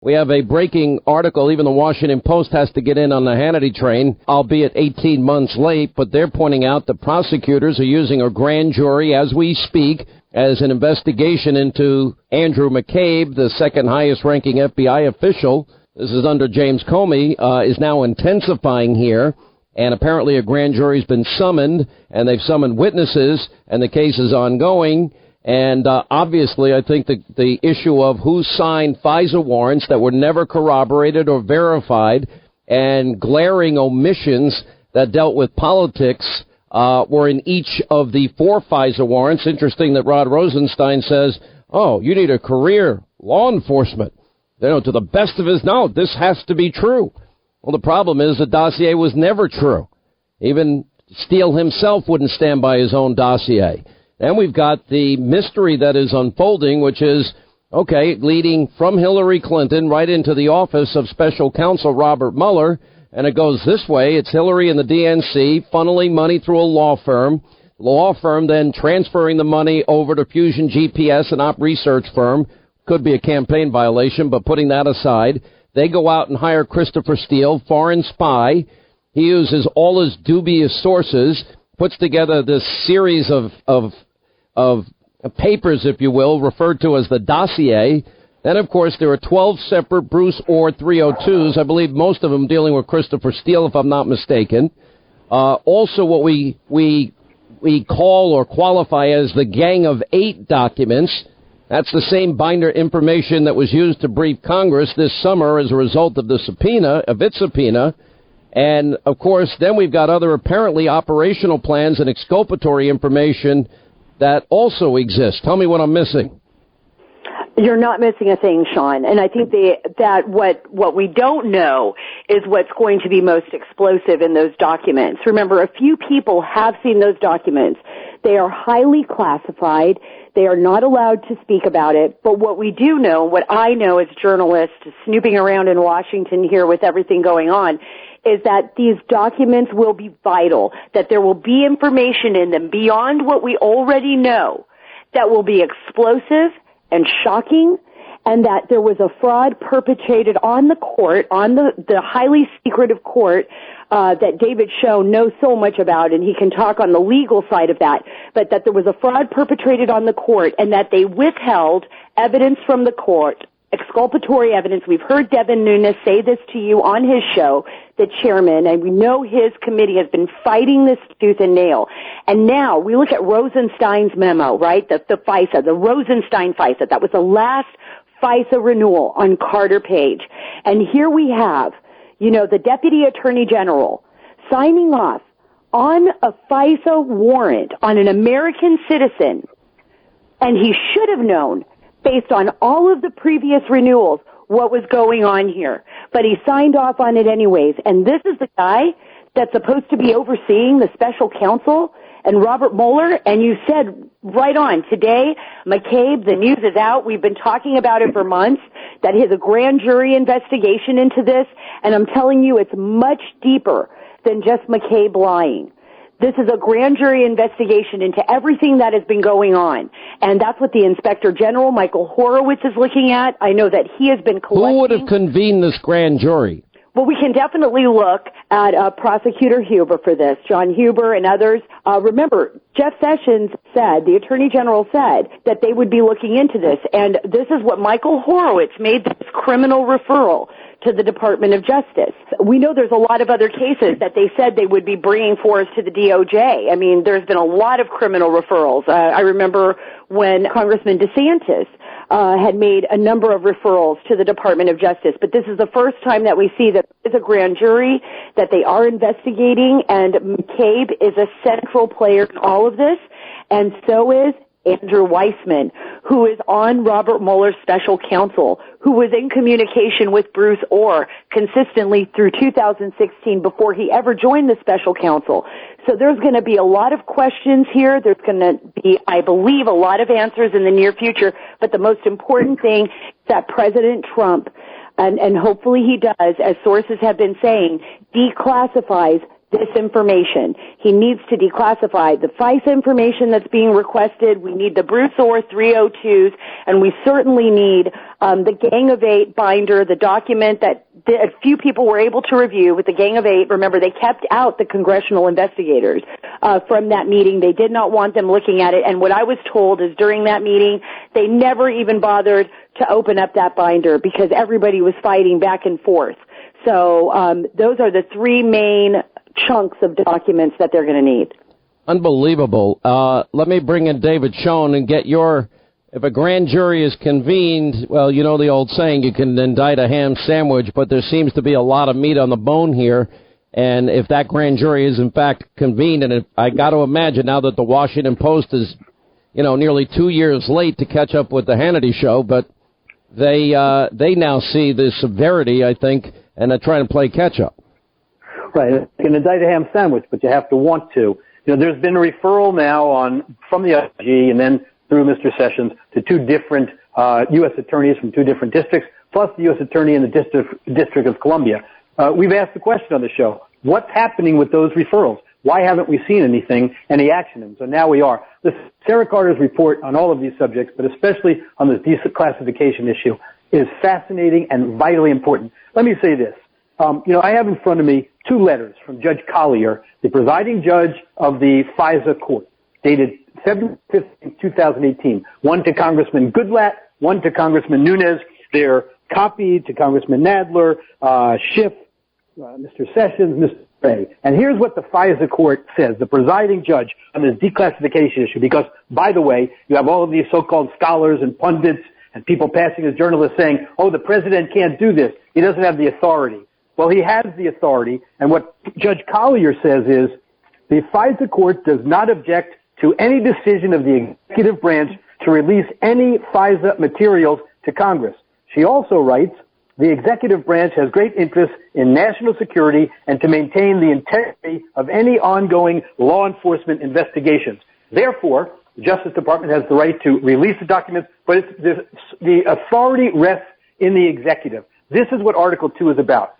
We have a breaking article. Even the Washington Post has to get in on the Hannity train, albeit 18 months late. But they're pointing out the prosecutors are using a grand jury as we speak as an investigation into Andrew McCabe, the second highest ranking FBI official. This is under James Comey, is now intensifying here. And apparently a grand jury's been summoned, and they've summoned witnesses, and the case is ongoing. And obviously, I think the issue of who signed FISA warrants that were never corroborated or verified, and glaring omissions that dealt with politics were in each of the 4 FISA warrants. Interesting that Rod Rosenstein says, oh, you need a career law enforcement. You know, to the best of his knowledge, this has to be true. Well, the problem is the dossier was never true. Even Steele himself wouldn't stand by his own dossier. And we've got the mystery that is unfolding, which is, okay, leading from Hillary Clinton right into the office of Special Counsel Robert Mueller. And it goes this way. It's Hillary and the DNC funneling money through a law firm. The law firm then transferring the money over to Fusion GPS, an op research firm. Could be a campaign violation, but putting that aside, they go out and hire Christopher Steele, foreign spy. He uses all his dubious sources, puts together this series of papers, if you will, referred to as the dossier. Then, of course, there are 12 separate Bruce Orr 302s. I believe most of them dealing with Christopher Steele, if I'm not mistaken. Also, what we call or qualify as the Gang of 8 documents. That's the same binder information that was used to brief Congress this summer as a result of the subpoena, of its subpoena. And, of course, then we've got other apparently operational plans and exculpatory information that also exist. Tell me what I'm missing. You're not missing a thing, Sean. And I think that what we don't know is what's going to be most explosive in those documents. Remember, a few people have seen those documents. They are highly classified. They are not allowed to speak about it. But what we do know, what I know as a journalist snooping around in Washington here with everything going on, is that these documents will be vital, that there will be information in them beyond what we already know that will be explosive and shocking, and that there was a fraud perpetrated on the court, on the highly secretive court, that David Schoen knows so much about, and he can talk on the legal side of that, but that there was a fraud perpetrated on the court, and that they withheld evidence from the court, exculpatory evidence. We've heard Devin Nunes say this to you on his show, the chairman, and we know his committee has been fighting this tooth and nail. And now we look at Rosenstein's memo, right? The FISA, the Rosenstein FISA. That was the last FISA renewal on Carter Page. And here we have, the Deputy Attorney General signing off on a FISA warrant on an American citizen. And he should have known, based on all of the previous renewals, what was going on here. But he signed off on it anyways. And this is the guy that's supposed to be overseeing the special counsel and Robert Mueller. And you said right on today, McCabe, the news is out. We've been talking about it for months, that there's a grand jury investigation into this. And I'm telling you, it's much deeper than just McCabe lying. This is a grand jury investigation into everything that has been going on. And that's what the Inspector General, Michael Horowitz, is looking at. I know that he has been collecting. Who would have convened this grand jury? Well, we can definitely look at Prosecutor Huber for this, John Huber and others. Remember, Jeff Sessions said, the Attorney General said, that they would be looking into this. And this is what Michael Horowitz made this criminal referral to the Department of Justice. We know there's a lot of other cases that they said they would be bringing forth to the DOJ. I mean, there's been a lot of criminal referrals. I remember when Congressman DeSantis had made a number of referrals to the Department of Justice. But this is the first time that we see that there's a grand jury, that they are investigating, and McCabe is a central player in all of this, and so is Andrew Weissman, who is on Robert Mueller's special counsel, who was in communication with Bruce Orr consistently through 2016 before he ever joined the special counsel. So there's going to be a lot of questions here. There's going to be, I believe, a lot of answers in the near future. But the most important thing is that President Trump, and hopefully he does, as sources have been saying, declassifies this information. He needs to declassify the FISA information that's being requested. We need the Broussard 302s, and we certainly need the Gang of Eight binder, the document that a few people were able to review with the Gang of Eight. Remember, they kept out the congressional investigators from that meeting. They did not want them looking at it, and what I was told is during that meeting, they never even bothered to open up that binder because everybody was fighting back and forth. So those are the three main chunks of documents that they're going to need. Unbelievable. Let me bring in David Schoen and get your, if a grand jury is convened, well, you know the old saying, you can indict a ham sandwich, but there seems to be a lot of meat on the bone here. And if that grand jury is in fact convened, and I got to imagine now that the Washington Post is, nearly 2 years late to catch up with the Hannity show, but they now see the severity, I think, and they're trying to play catch up. Right. You can indict a ham sandwich, but you have to want to. There's been a referral now from the IG and then through Mr. Sessions to two different U.S. attorneys from two different districts, plus the U.S. attorney in the District of Columbia. We've asked the question on the show, what's happening with those referrals? Why haven't we seen any action in them? So now we are. Sarah Carter's report on all of these subjects, but especially on this declassification issue, is fascinating and vitally important. Let me say this. I have in front of me two letters from Judge Collier, the presiding judge of the FISA court, dated February 15, 2018. One to Congressman Goodlatte, one to Congressman Nunes. They're copied to Congressman Nadler, Schiff, Mr. Sessions, Mr. Ray. And here's what the FISA court says, the presiding judge on this declassification issue, because, by the way, you have all of these so-called scholars and pundits and people passing as journalists saying, the president can't do this. He doesn't have the authority. Well, he has the authority, and what Judge Collier says is the FISA court does not object to any decision of the executive branch to release any FISA materials to Congress. She also writes, the executive branch has great interest in national security and to maintain the integrity of any ongoing law enforcement investigations. Therefore, the Justice Department has the right to release the documents, but the authority rests in the executive. This is what Article 2 is about.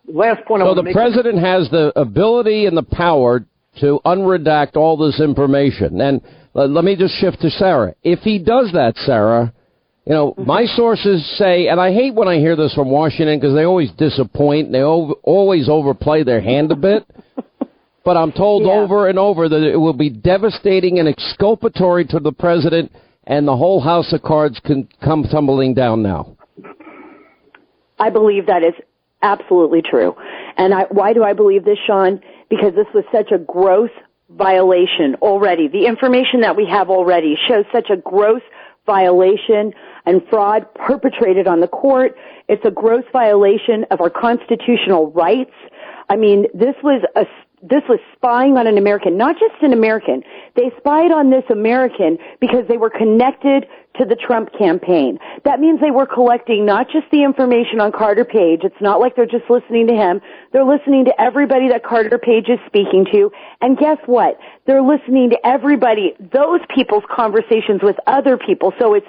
Last point I want to make. So the president has the ability and the power to unredact all this information. And let me just shift to Sarah. If he does that, Sarah, my sources say, and I hate when I hear this from Washington because they always disappoint and they always overplay their hand a bit. But I'm told over and over that it will be devastating and exculpatory to the president, and the whole house of cards can come tumbling down now. I believe that is absolutely true. And why do I believe this, Sean? Because this was such a gross violation already. The information that we have already shows such a gross violation and fraud perpetrated on the court. It's a gross violation of our constitutional rights. I mean, this was spying on an American, not just an American. They spied on this American because they were connected to the Trump campaign. That means they were collecting not just the information on Carter Page. It's not like they're just listening to him. They're listening to everybody that Carter Page is speaking to. And guess what? They're listening to those people's conversations with other people. So it's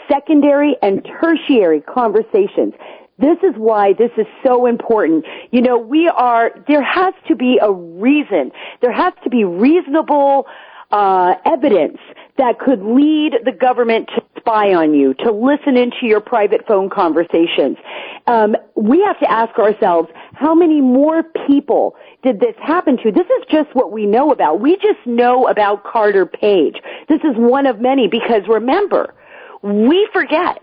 secondary and tertiary conversations. This is why this is so important. There has to be a reason. There has to be reasonable evidence that could lead the government to spy on you, to listen into your private phone conversations. We have to ask ourselves, how many more people did this happen to? This is just what we know about. We just know about Carter Page. This is one of many because remember, we forget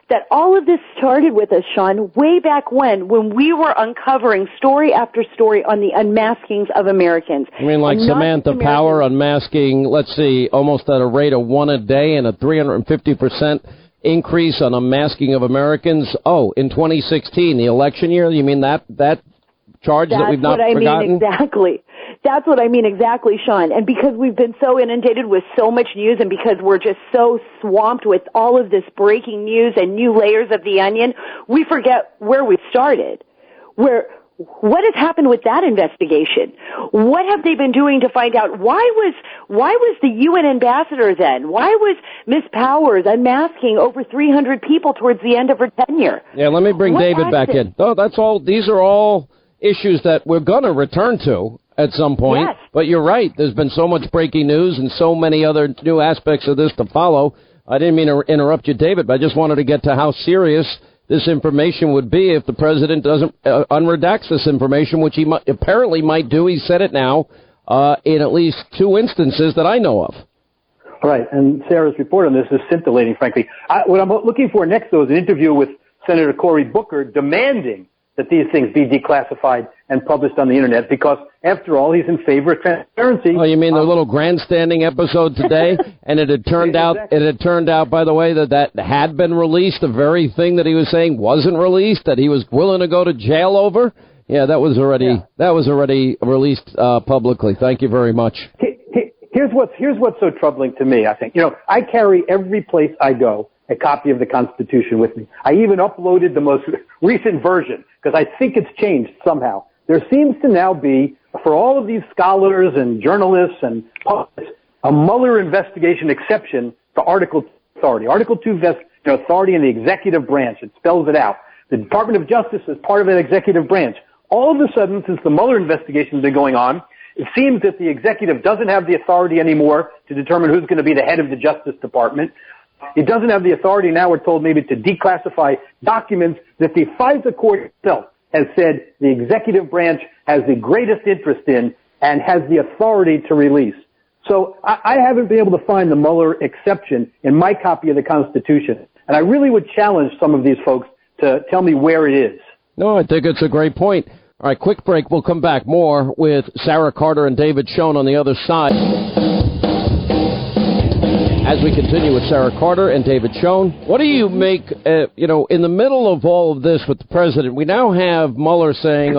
that all of this started with us, Sean, way back when we were uncovering story after story on the unmaskings of Americans. You mean like Samantha Power unmasking, let's see, almost at a rate of one a day and a 350% increase on unmasking of Americans? In 2016, the election year, you mean that charge that we've not forgotten? That's what I mean exactly. That's what I mean exactly, Sean. And because we've been so inundated with so much news and because we're just so swamped with all of this breaking news and new layers of the onion, we forget where we started. What has happened with that investigation? What have they been doing to find out why was the UN ambassador then? Why was Miss Powers unmasking over 300 people towards the end of her tenure? Yeah, let me bring David back in. Oh, that's all. These are all issues that we're going to return to. at some point. Yes. But you're right. There's been so much breaking news and so many other new aspects of this to follow. I didn't mean to interrupt you, David, but I just wanted to get to how serious this information would be if the president doesn't unredacts this information, which he apparently might do. He said it now in at least 2 instances that I know of. Right, and Sarah's report on this is scintillating, frankly. What I'm looking for next, though, is an interview with Senator Cory Booker demanding that these things be declassified and published on the Internet because, after all, he's in favor of transparency. Oh, you mean the little grandstanding episode today? And it had turned out, by the way, that had been released, the very thing that he was saying wasn't released, that he was willing to go to jail over? Yeah, that was already released publicly. Thank you very much. Here's what's so troubling to me, I think. I carry every place I go a copy of the Constitution with me. I even uploaded the most recent version because I think it's changed somehow. There seems to now be, for all of these scholars and journalists and publics, a Mueller investigation exception to Article 2 authority. Article 2 vests authority in the executive branch. It spells it out. The Department of Justice is part of an executive branch. All of a sudden, since the Mueller investigation has been going on, it seems that the executive doesn't have the authority anymore to determine who's going to be the head of the Justice Department. It doesn't have the authority now, we're told, maybe to declassify documents that the FISA court itself has said the executive branch has the greatest interest in and has the authority to release. So I haven't been able to find the Mueller exception in my copy of the Constitution. And I really would challenge some of these folks to tell me where it is. No, I think it's a great point. All right, quick break. We'll come back more with Sara Carter and David Schoen on the other side. As we continue with Sara Carter and David Schoen, what do you make, in the middle of all of this with the president, we now have Mueller saying,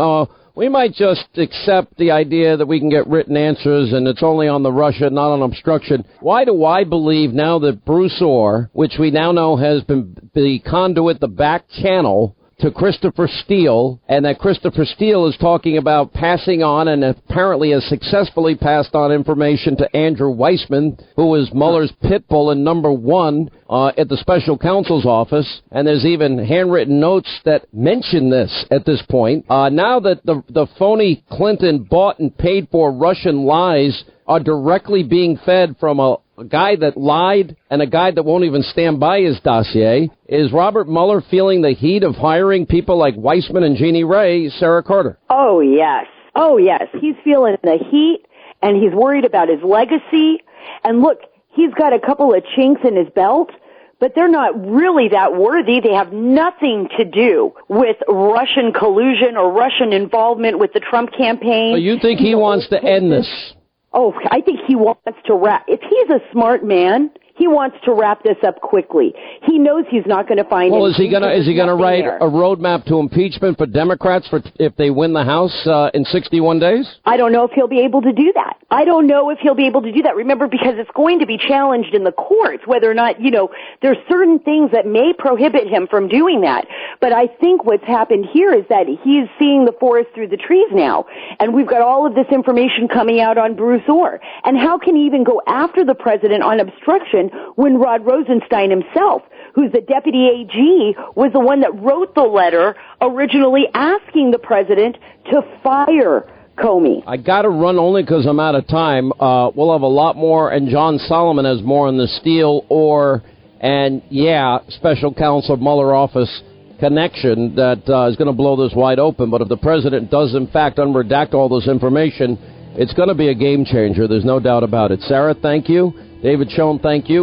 we might just accept the idea that we can get written answers and it's only on the Russia, not on obstruction. Why do I believe now that Bruce Orr, which we now know has been the conduit, the back channel to Christopher Steele, and that Christopher Steele is talking about passing on and apparently has successfully passed on information to Andrew Weissman, who was Mueller's pit bull and number one at the special counsel's office, and there's even handwritten notes that mention this at this point. Now that the phony Clinton bought and paid for Russian lies are directly being fed from a guy that lied and a guy that won't even stand by his dossier. Is Robert Mueller feeling the heat of hiring people like Weissman and Jeannie Ray? Sara Carter. Oh, yes. He's feeling the heat, and he's worried about his legacy. And look, he's got a couple of chinks in his belt, but they're not really that worthy. They have nothing to do with Russian collusion or Russian involvement with the Trump campaign. So you think he wants to end this? Oh, I think he wants to wrap. If he's a smart man, he wants to wrap this up quickly. He knows he's not going to find. Well, is he going to write a roadmap to impeachment for Democrats for if they win the House in 61 days? I don't know if he'll be able to do that. Remember, because it's going to be challenged in the courts whether or not, there's certain things that may prohibit him from doing that. But I think what's happened here is that he's seeing the forest through the trees now, and we've got all of this information coming out on Bruce Orr. And how can he even go after the president on obstruction when Rod Rosenstein himself, who's the deputy AG, was the one that wrote the letter originally asking the president to fire Comey? I got to run only because I'm out of time. We'll have a lot more, and John Solomon has more on the Steele and special counsel Mueller office connection that is going to blow this wide open. But if the president does, in fact, unredact all this information, it's going to be a game changer. There's no doubt about it. Sara, thank you. David Schoen, thank you.